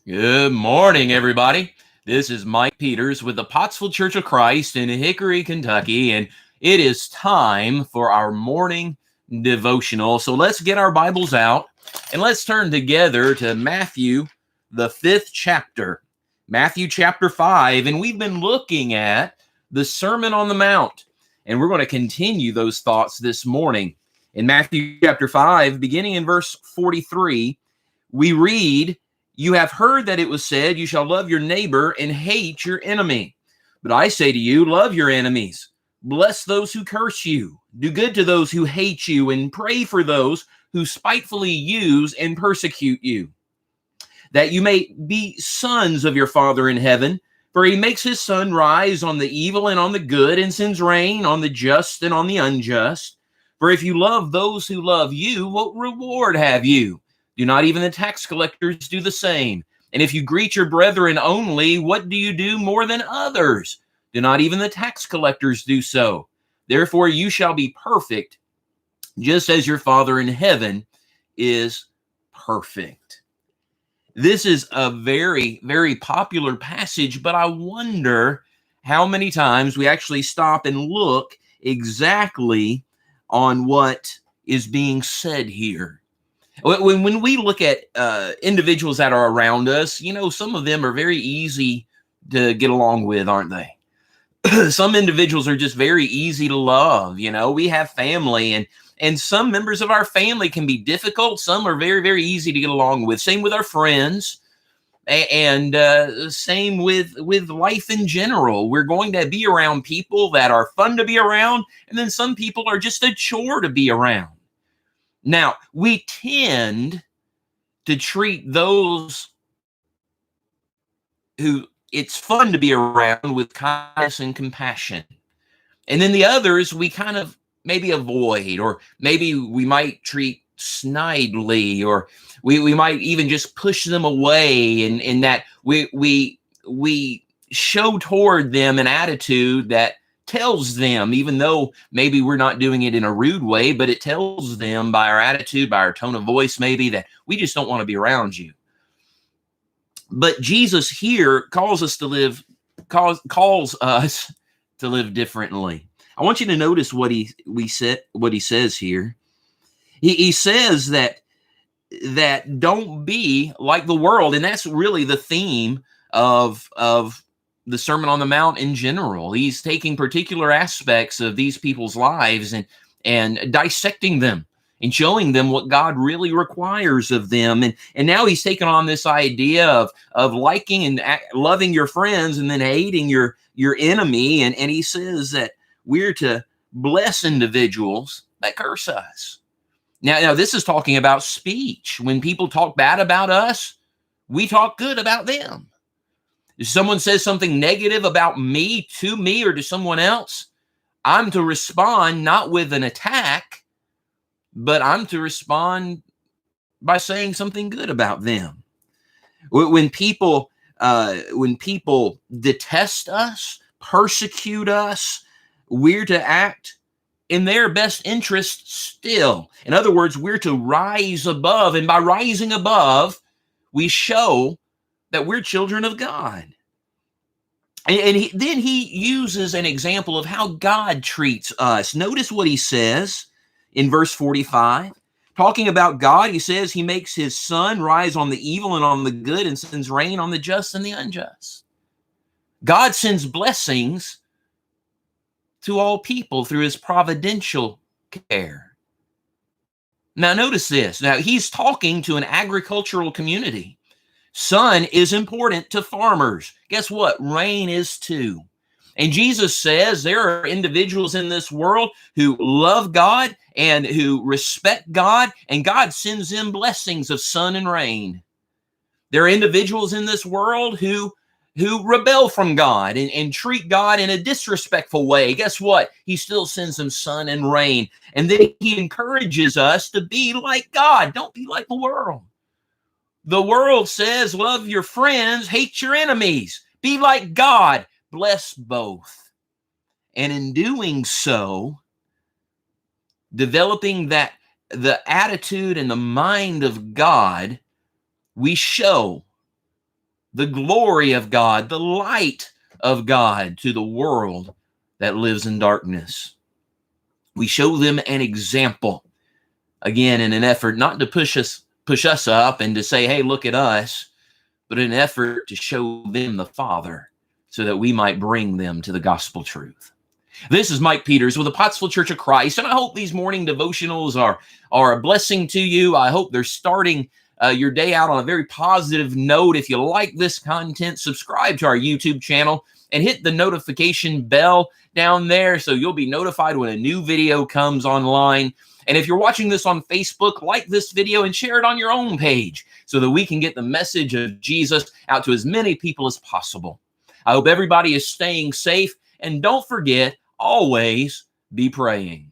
Good morning, everybody. This is Mike Peters with the Pottsville Church of Christ in Hickory, Kentucky, and it is time for our morning devotional. So let's get our Bibles out and let's turn together to Matthew, the 5th chapter, Matthew chapter 5. And we've been looking at the Sermon on the Mount, and we're going to continue those thoughts this morning. In Matthew chapter 5, beginning in verse 43, we read, "You have heard that it was said, you shall love your neighbor and hate your enemy. But I say to you, love your enemies. Bless those who curse you. Do good to those who hate you, and pray for those who spitefully use and persecute you, that you may be sons of your Father in heaven. For he makes his sun rise on the evil and on the good, and sends rain on the just and on the unjust. For if you love those who love you, what reward have you? Do not even the tax collectors do the same? And if you greet your brethren only, what do you do more than others? Do not even the tax collectors do so? Therefore you shall be perfect, just as your Father in heaven is perfect." This is a very, very popular passage, but I wonder how many times we actually stop and look exactly on what is being said here. When we look at individuals that are around us, some of them are very easy to get along with, aren't they? Some individuals are just very easy to love. We have family, and some members of our family can be difficult. Some are very, very easy to get along with. Same with our friends, and same with life in general. We're going to be around people that are fun to be around, and then some people are just a chore to be around. Now, we tend to treat those who it's fun to be around with kindness and compassion. And then the others we kind of maybe avoid, or maybe we might treat snidely, or we might even just push them away, and in that we show toward them an attitude that tells them, even though maybe we're not doing it in a rude way, but it tells them by our attitude, by our tone of voice, maybe, that we just don't want to be around you. But Jesus here calls us to live differently. I want you to notice what he says here. He says that don't be like the world, and that's really the theme of the Sermon on the Mount in general. He's taking particular aspects of these people's lives and dissecting them and showing them what God really requires of them. And now he's taken on this idea of liking and loving your friends and then hating your enemy. And he says that we're to bless individuals that curse us. Now this is talking about speech. When people talk bad about us, we talk good about them. If someone says something negative about me, to me, or to someone else, I'm to respond not with an attack, but I'm to respond by saying something good about them. When people detest us, persecute us, we're to act in their best interest still. In other words, we're to rise above, and by rising above, we show that we're children of God. And then he uses an example of how God treats us. Notice what he says in verse 45. Talking about God, he says he makes his sun rise on the evil and on the good, and sends rain on the just and the unjust. God sends blessings to all people through his providential care. Now notice this. Now he's talking to an agricultural community. Sun is important to farmers. Guess what? Rain is too. And Jesus says there are individuals in this world who love God and who respect God, and God sends them blessings of sun and rain. There are individuals in this world who rebel from God and treat God in a disrespectful way. Guess what? He still sends them sun and rain. And then he encourages us to be like God. Don't be like the world. The world says, love your friends, hate your enemies. Be like God, bless both. And in doing so, developing the attitude and the mind of God, we show the glory of God, the light of God to the world that lives in darkness. We show them an example, again, in an effort not to push us up and to say, hey, look at us, but an effort to show them the Father so that we might bring them to the gospel truth. This is Mike Peters with the Pottsville Church of Christ, and I hope these morning devotionals are a blessing to you. I hope they're starting your day out on a very positive note. If you like this content, subscribe to our YouTube channel and hit the notification bell down there so you'll be notified when a new video comes online. And if you're watching this on Facebook, like this video and share it on your own page so that we can get the message of Jesus out to as many people as possible. I hope everybody is staying safe, and don't forget, always be praying.